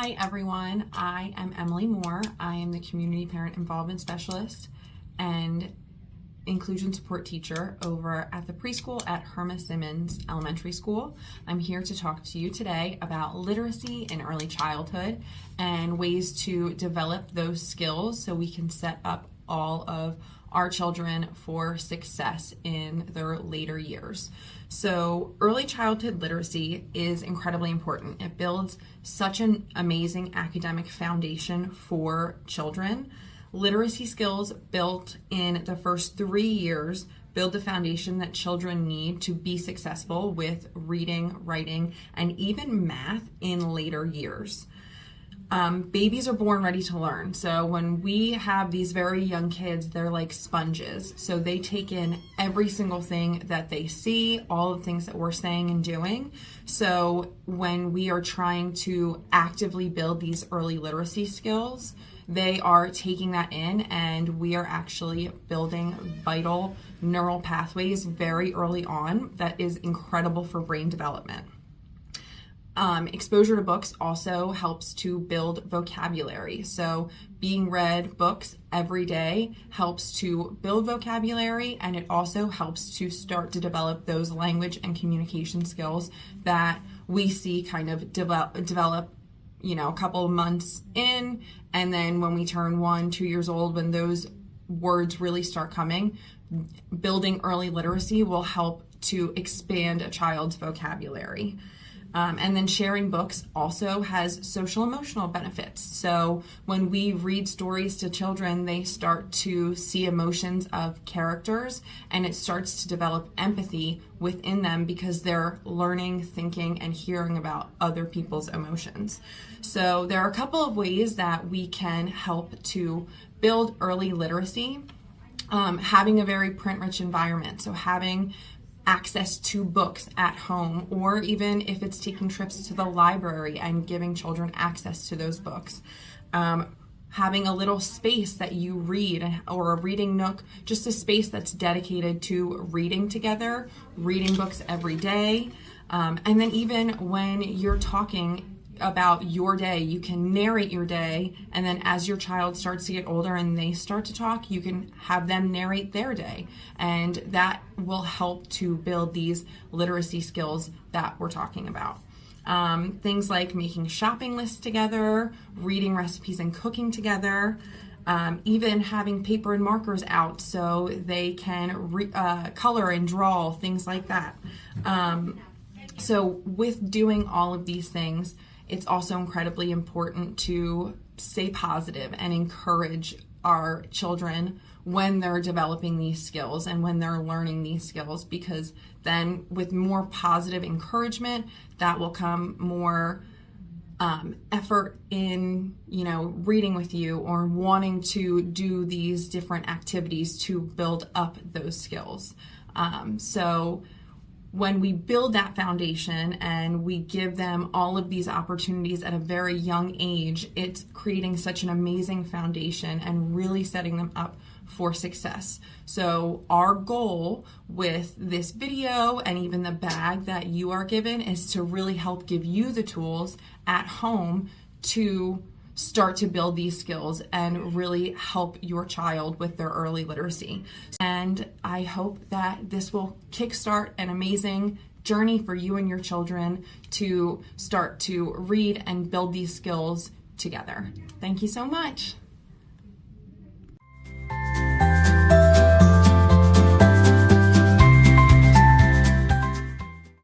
Hi everyone, I am Emily Moore. I am the Community Parent Involvement Specialist and Inclusion Support Teacher over at the preschool at Herma Simmons Elementary School. I'm here to talk to you today about literacy in early childhood and ways to develop those skills so we can set up all of our children for success in their later years. So early childhood literacy is incredibly important. It builds such an amazing academic foundation for children. Literacy skills built in the first 3 years build the foundation that children need to be successful with reading, writing, and even math in later years. Babies are born ready to learn. So when we have these very young kids, they're like sponges. So they take in every single thing that they see, all the things that we're saying and doing. So when we are trying to actively build these early literacy skills, they are taking that in, and we are actually building vital neural pathways very early on that is incredible for brain development. Exposure to books also helps to build vocabulary. So being read books every day helps to build vocabulary, and it also helps to start to develop those language and communication skills that we see kind of develop a couple of months in, and then when we turn 1-2 years old, when those words really start coming, building early literacy will help to expand a child's vocabulary. And then sharing books also has social emotional benefits. So when we read stories to children, they start to see emotions of characters, and it starts to develop empathy within them because they're learning, thinking, and hearing about other people's emotions. So there are a couple of ways that we can help to build early literacy. Having a very print-rich environment, so having access to books at home, or even if it's taking trips to the library and giving children access to those books. Having a little space that you read, or a reading nook, just a space that's dedicated to reading together, reading books every day. And then even when you're talking about your day, you can narrate your day, and then as your child starts to get older and they start to talk, you can have them narrate their day, and that will help to build these literacy skills that we're talking about. Things like making shopping lists together, reading recipes and cooking together, even having paper and markers out so they can color and draw, things like that. So with doing all of these things, it's also incredibly important to stay positive and encourage our children when they're developing these skills and when they're learning these skills, because then with more positive encouragement, that will come more effort in, reading with you or wanting to do these different activities to build up those skills. So when we build that foundation and we give them all of these opportunities at a very young age, it's creating such an amazing foundation and really setting them up for success. So our goal with this video and even the bag that you are given is to really help give you the tools at home to start to build these skills and really help your child with their early literacy. And I hope that this will kickstart an amazing journey for you and your children to start to read and build these skills together. Thank you so much.